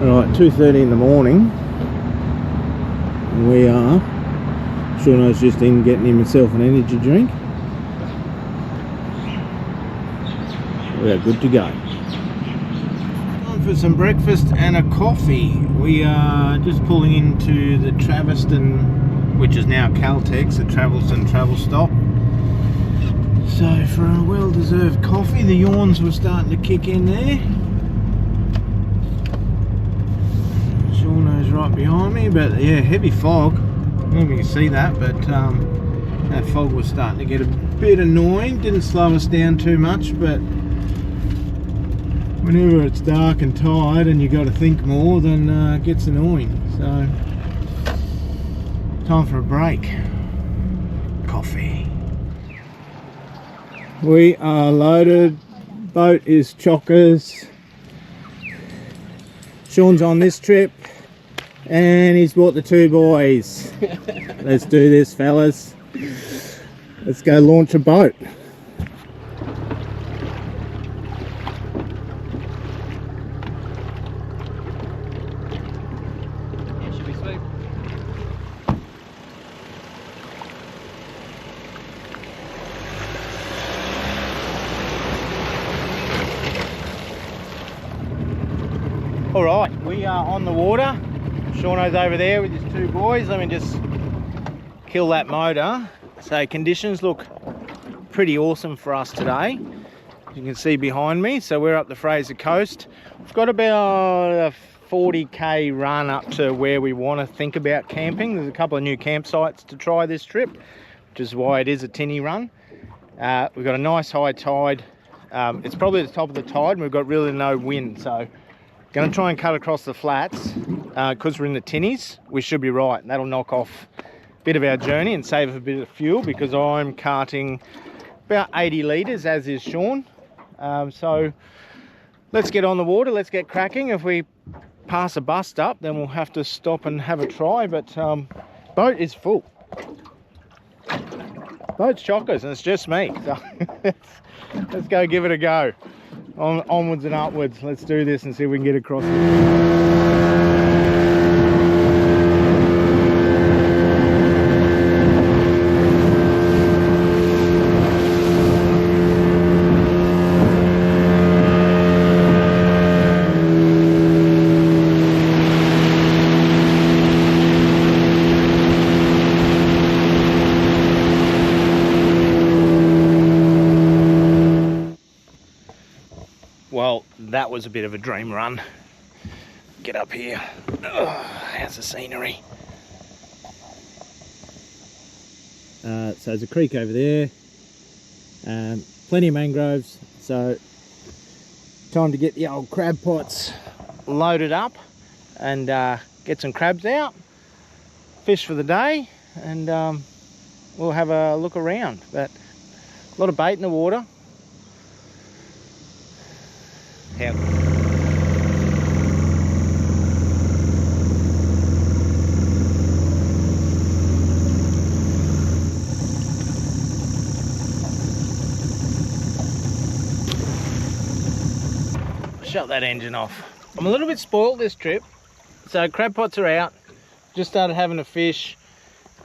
Right, 2:30 in the morning. We are. Shauno's just in getting himself an energy drink. We are good to go. Time for some breakfast and a coffee. We are just pulling into the Traviston, which is now Caltex, the Traviston travel stop. So for a well-deserved coffee, the yawns were starting to kick in there. Shauno's right behind me, but yeah, heavy fog. I don't know if you can see that, but that fog was starting to get a bit annoying. Didn't slow us down too much, but whenever it's dark and tired and you got to think more, then it gets annoying. So time for a break. Coffee. We are loaded. Boat is chockers. Sean's on this trip and he's brought the two boys. Let's do this, fellas. Let's go launch a boat. Yeah, should be sweet. All right, we are on the water. Shauno's over there with his two boys. Let me just kill that motor. So conditions look pretty awesome for us today. You can see behind me. So we're up the Fraser coast. We've got about a 40k run up to where we want to think about camping. There's a couple of new campsites to try this trip, which is why it is a tinny run. We've got a nice high tide. It's probably the top of the tide and we've got really no wind. So going to try and cut across the flats because we're in the tinnies. We should be right, and that'll knock off a bit of our journey and save a bit of fuel because I'm carting about 80 litres, as is Sean. So let's get on the water, let's get cracking. If we pass a bust up, then we'll have to stop and have a try, but boat is full. Boat's chockers and it's just me, so let's go give it a go. Onwards and upwards. Let's do this and see if we can get across Well, that was a bit of a dream run. Get up here. Oh, how's the scenery? So there's a creek over there. Plenty of mangroves. So time to get the old crab pots loaded up and get some crabs out. Fish for the day, and we'll have a look around. But a lot of bait in the water. How shut that engine off. I'm a little bit spoiled this trip. So crab pots are out. Just started having a fish.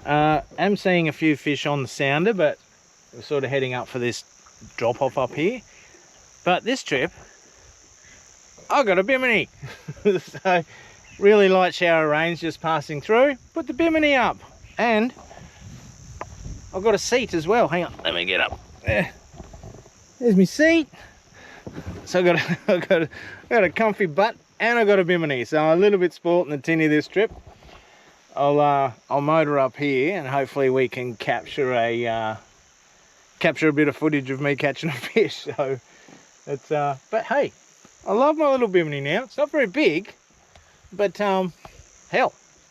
I'm seeing a few fish on the sounder, but we're sort of heading up for this drop off up here. But this trip, I got a bimini. So really light shower rains just passing through. Put the bimini up, and I've got a seat as well. Hang on, let me get up. There's my seat. So I got a comfy butt, and I got a bimini. So I'm a little bit spoilt in the tinny this trip. I'll motor up here, and hopefully we can capture a bit of footage of me catching a fish. So it's but hey, I love my little bimini now. It's not very big, but hell,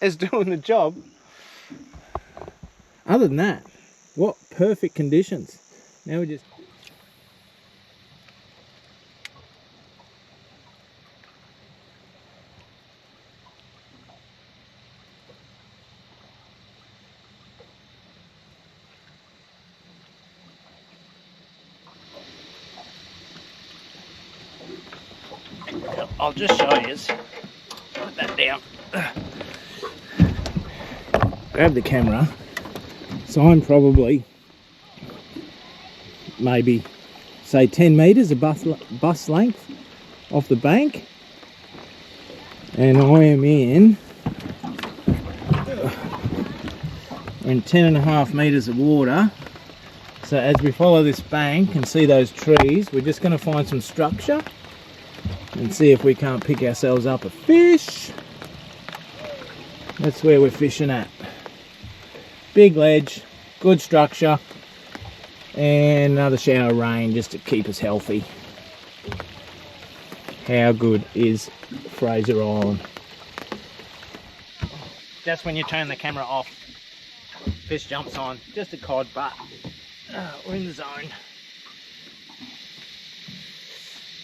it's doing the job. Other than that, what perfect conditions. Now we just I'll just show you. shut that down. Grab the camera. So I'm probably maybe say 10 metres a bus length off the bank, and I am in 10.5 metres of water. So as we follow this bank and see those trees, we're just going to find some structure and see if we can't pick ourselves up a fish. That's where we're fishing at. Big ledge, good structure, and another shower of rain just to keep us healthy. How good is Fraser Island? Just when you turn the camera off, fish jumps on. Just a cod, but we're in the zone.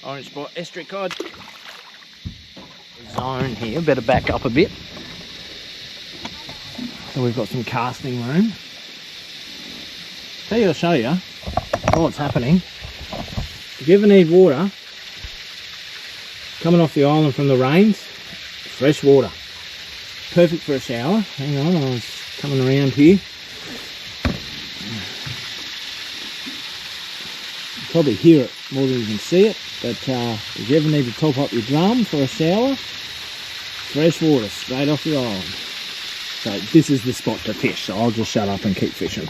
Orange spot estuary cod. Zone here, better back up a bit. So we've got some casting room. I'll show you what's happening. If you ever need water, coming off the island from the rains, fresh water. Perfect for a shower. Hang on, I was coming around here. You probably hear it more than you can see it, but if you ever need to top up your drum for a shower, fresh water straight off the island. So this is the spot to fish, so I'll just shut up and keep fishing.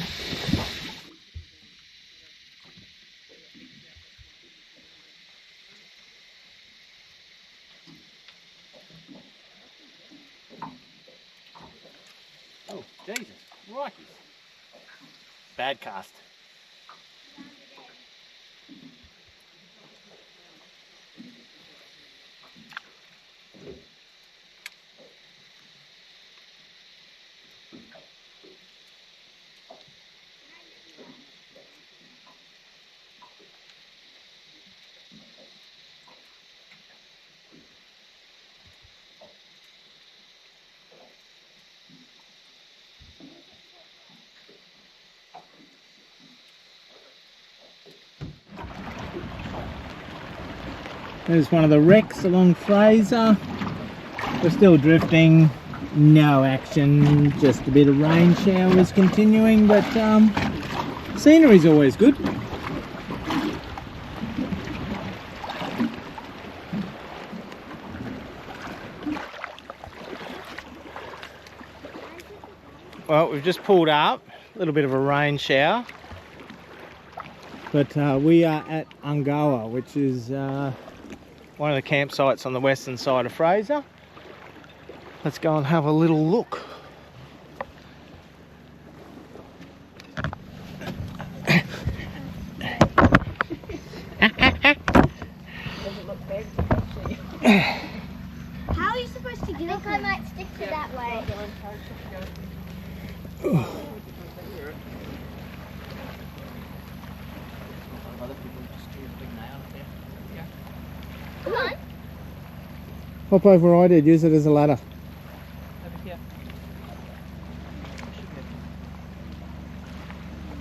Oh, Jesus, right. Bad cast. There's one of the wrecks along Fraser. We're still drifting, no action, just a bit of rain showers continuing, but scenery's always good. Well, we've just pulled up, a little bit of a rain shower, but we are at Ungowa, which is one of the campsites on the western side of Fraser. Let's go and have a little look. How are you supposed to get up? I might stick to that way. Come on. Hop over where I did, use it as a ladder. Over here.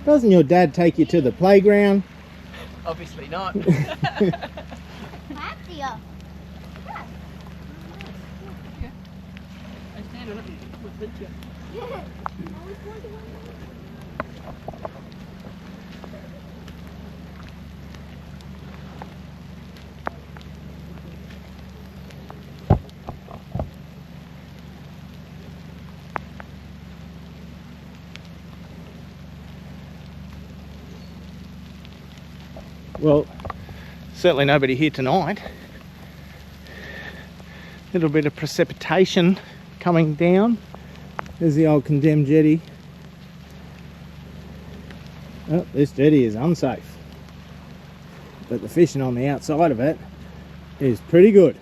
Doesn't your dad take you to the playground? Obviously not. Happy. I stand on it with picture. Well, certainly nobody here tonight. Little bit of precipitation coming down. There's the old condemned jetty. Oh, this jetty is unsafe, but the fishing on the outside of it is pretty good.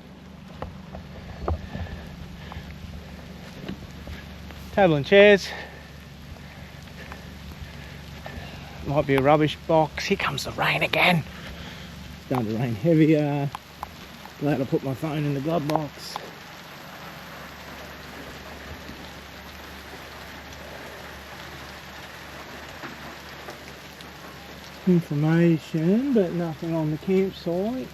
Table and chairs. Might be a rubbish box. Here comes the rain again. It's starting to rain heavier. Glad I put my phone in the glove box. Information, but nothing on the campsite.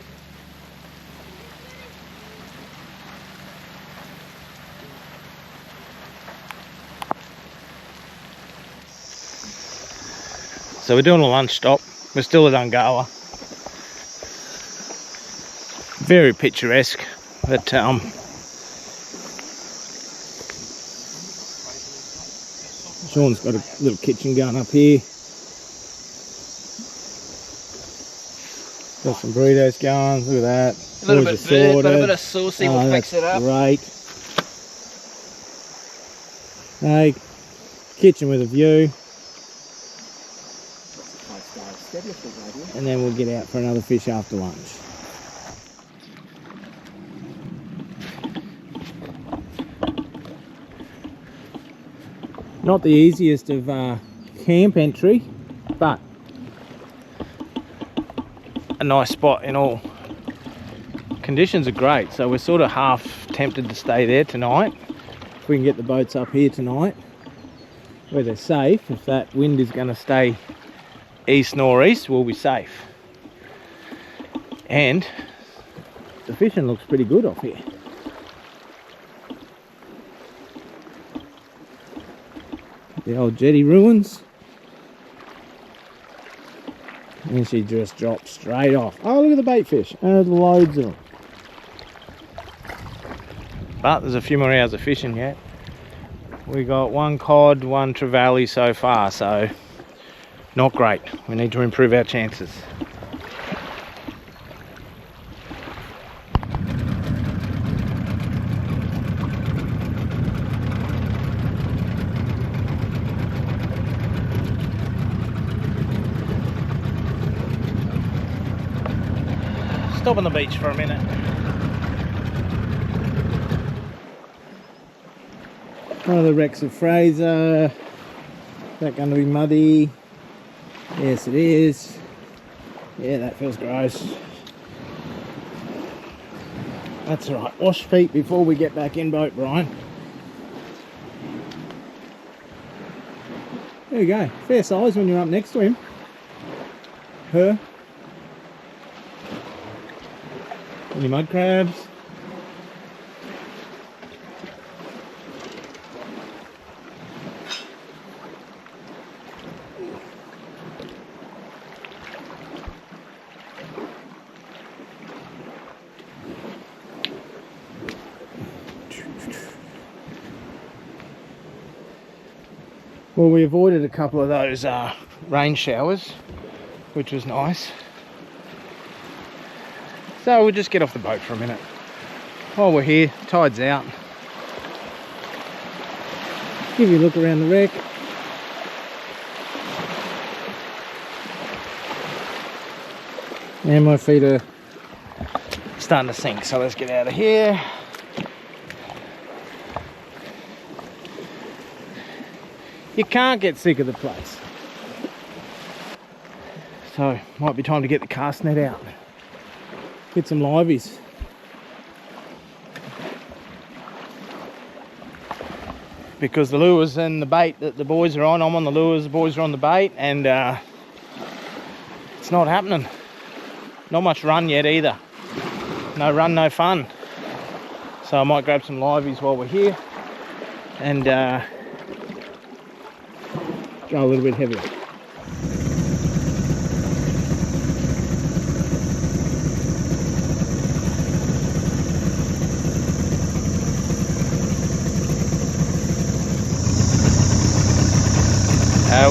So we're doing a lunch stop. We're still at Ungowa. Very picturesque, but Sean's got a little kitchen going up here. Got some burritos going, look at that. A little Boys bit are burnt, but a sorted. bit of saucy will fix it up. Great. Hey, kitchen with a view. And then we'll get out for another fish after lunch. Not the easiest of camp entry, but a nice spot in all. Conditions are great, so we're sort of half tempted to stay there tonight. If we can get the boats up here tonight, where they're safe. If that wind is going to stay east northeast, we'll be safe. And the fishing looks pretty good off here. The old jetty ruins. And she just dropped straight off. Oh, look at the bait fish. There's loads of them. But there's a few more hours of fishing yet. We got one cod, one trevally so far, so not great. We need to improve our chances. Stop on the beach for a minute. One of the wrecks of Fraser. Is that going to be muddy? Yes, it is. Yeah, that feels gross. That's all right. Wash feet before we get back in boat, Brian. There you go. Fair size when you're up next to him. Her. Any mud crabs? Well, we avoided a couple of those rain showers, which was nice. So we'll just get off the boat for a minute. While we're here, tide's out. Give you a look around the wreck. And my feet are starting to sink, so let's get out of here. You can't get sick of the place. So, might be time to get the cast net out. Get some liveys. Because the lures and the bait that the boys are on, I'm on the lures, the boys are on the bait, and it's not happening. Not much run yet either. No run, no fun. So I might grab some liveys while we're here and go a little bit heavier.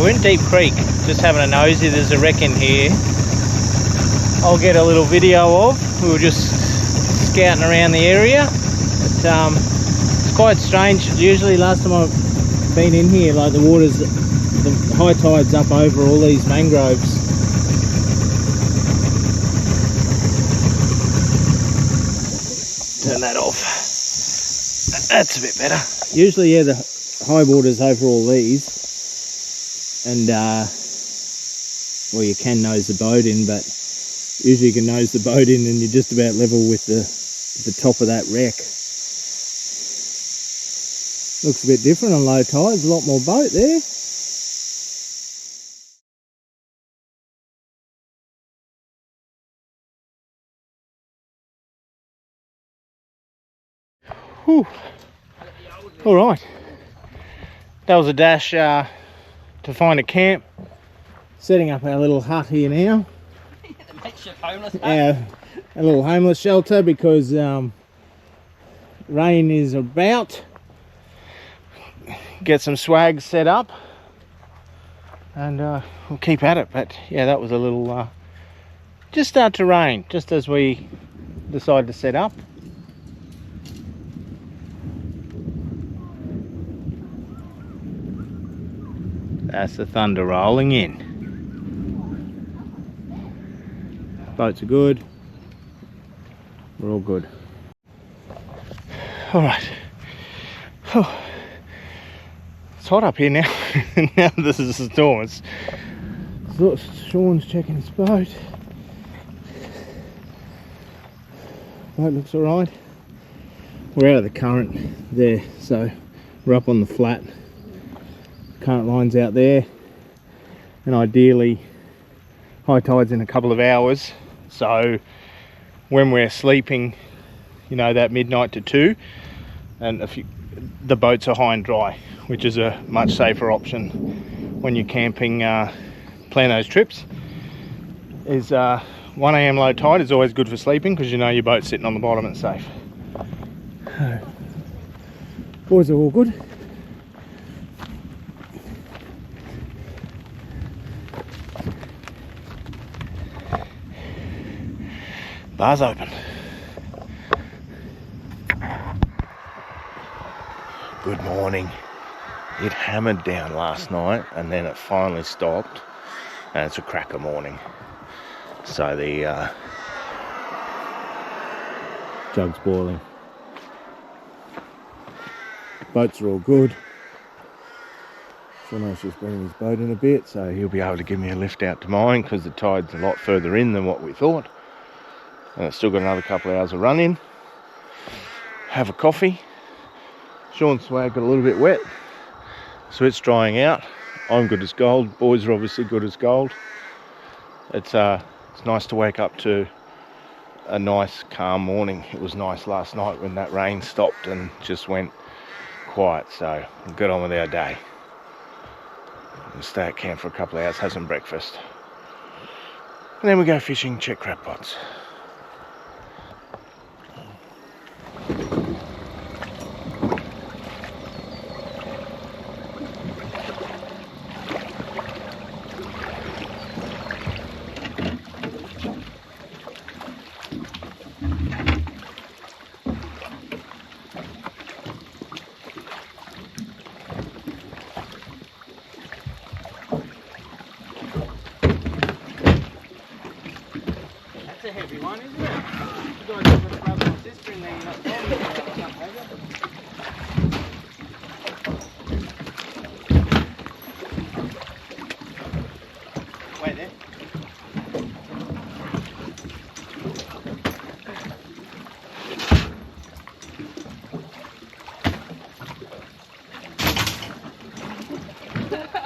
We're in Deep Creek, just having a nosy. There's a wreck in here. I'll get a little video of. We were just scouting around the area. But, it's quite strange. Usually last time I've been in here, like the water's, the high tide's up over all these mangroves. Turn that off. That's a bit better. Usually, yeah, the high water's over all these. And well, you can nose the boat in, but usually you can nose the boat in and you're just about level with the top of that wreck. Looks a bit different on low tides, a lot more boat there. Whew. All right, that was a dash to find a camp. setting up our little hut here now. The makeshift homeless hut. A little homeless shelter because rain is about. Get some swag set up and we'll keep at it. But yeah, that was a little just start to rain just as we decide to set up. That's the thunder rolling in. Boats are good. We're all good. All right. Oh, it's hot up here now. Now this is a storm. Sean's checking his boat. Boat looks alright. We're out of the current there, so we're up on the flat. Current line's out there, and ideally high tide's in a couple of hours, so when we're sleeping, you know, that midnight to 2, and the boats are high and dry, which is a much safer option when you're camping. Plan those trips is 1 AM low tide is always good for sleeping because you know your boat's sitting on the bottom and safe. Boys are all good. Bar's open. Good morning. It hammered down last night and then it finally stopped, and it's a cracker morning. So the jug's boiling. Boats are all good. Sean's just bringing his boat in a bit, so he'll be able to give me a lift out to mine because the tide's a lot further in than what we thought. And it's still got another couple of hours of run in. Have a coffee. Sean's swag got a little bit wet, so it's drying out. I'm good as gold. Boys are obviously good as gold. It's nice to wake up to a nice calm morning. It was nice last night when that rain stopped and just went quiet, so we'll get on with our day. We'll stay at camp for a couple of hours, have some breakfast, and then we go fishing, check crab pots. That's a heavy one, isn't it? You guys have got a brother and sister in there, you're not talking about it, have you? Wait there.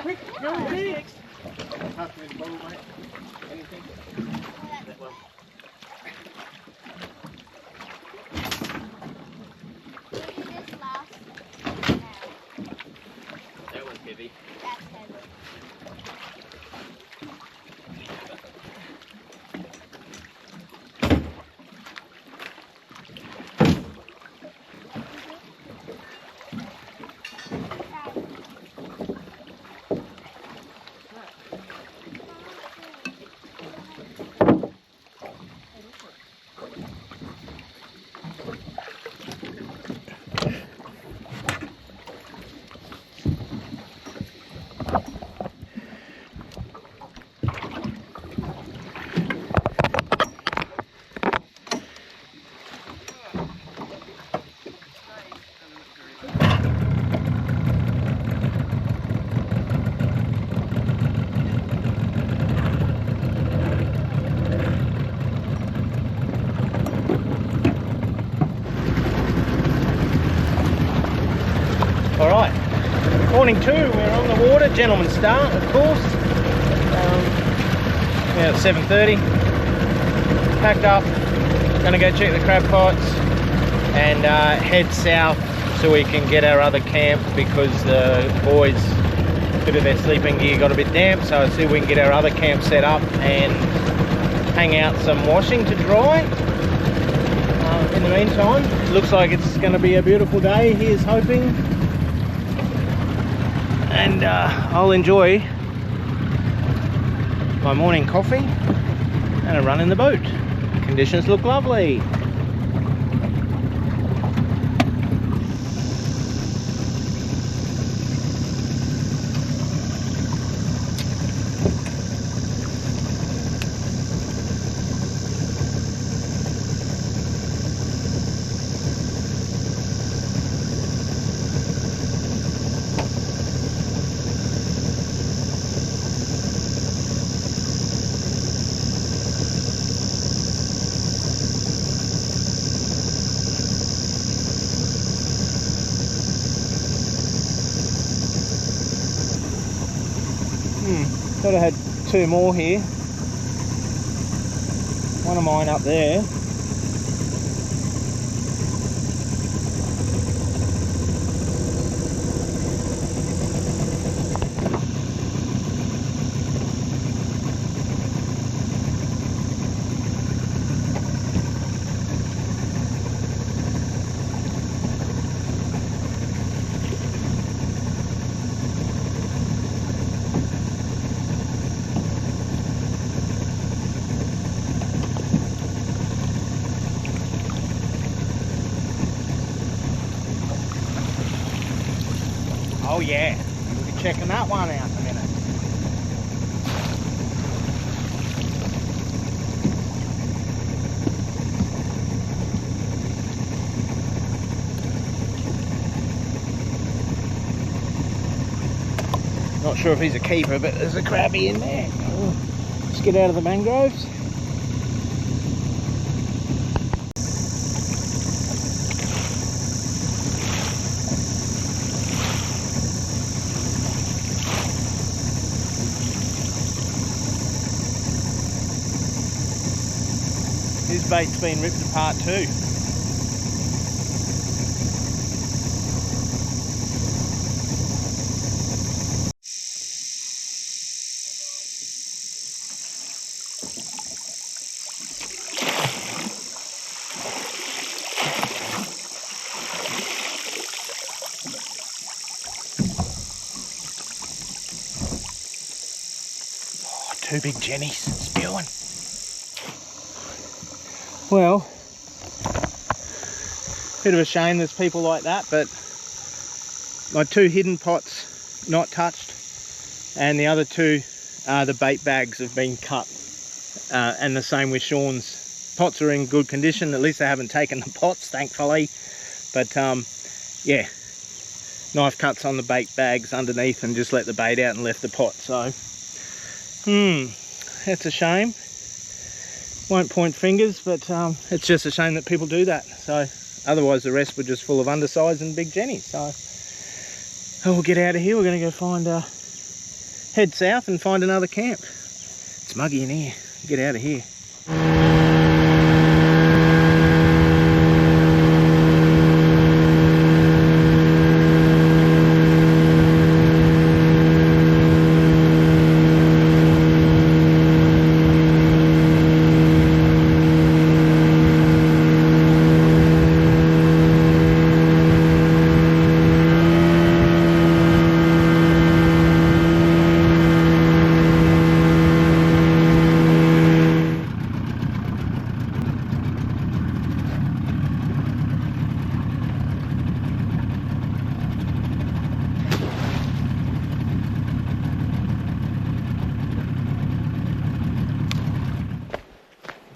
Quick, go next. Touch me the bottle, mate. Anything? Well. That one's heavy. That's heavy. Alright, morning 2, we're on the water, gentleman's start of course. Now it's 7:30, packed up, gonna go check the crab pots and head south so we can get our other camp because the boys bit of their sleeping gear got a bit damp, so I'll see if we can get our other camp set up and hang out some washing to dry. In the meantime, looks like it's going to be a beautiful day, here's hoping. And I'll enjoy my morning coffee and a run in the boat. Conditions look lovely. Thought I had two more here. One of mine up there. Oh yeah, we'll be checking that one out in a minute. Not sure if he's a keeper, but there's a crabby in there. Let's get out of the mangroves. His bait's been ripped apart too. Oh, two big jennies spewing. Well, bit of a shame there's people like that, but my two hidden pots not touched, and the other two, the bait bags have been cut, and the same with Sean's. Pots are in good condition, at least they haven't taken the pots, thankfully, but yeah, knife cuts on the bait bags underneath and just let the bait out and left the pot, so that's a shame. Won't point fingers, but it's just a shame that people do that. So otherwise the rest were just full of undersize and big jennies. So we'll get out of here. We're going to go find head south and find another camp. It's muggy in here. Get out of here.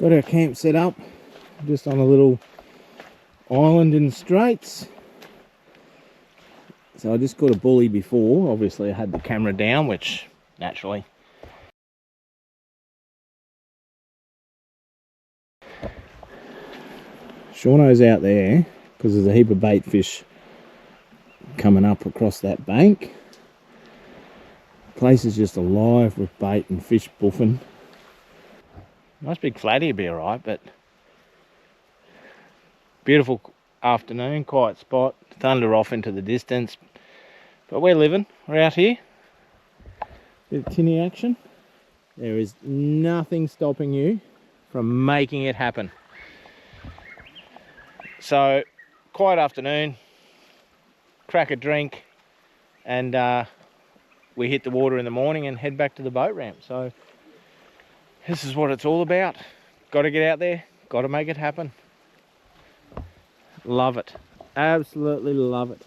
Got our camp set up just on a little island in the straits. So I just got a bully before. Obviously I had the camera down, which naturally. Shauno's out there because there's a heap of bait fish coming up across that bank. The place is just alive with bait and fish buffing. Nice big flatty would be alright, but beautiful afternoon, quiet spot, thunder off into the distance. But we're living, we're out here. Bit of tinny action. There is nothing stopping you from making it happen. So, quiet afternoon, crack a drink, and we hit the water in the morning and head back to the boat ramp. So, this is what it's all about. Got to get out there, got to make it happen. Love it. Absolutely love it.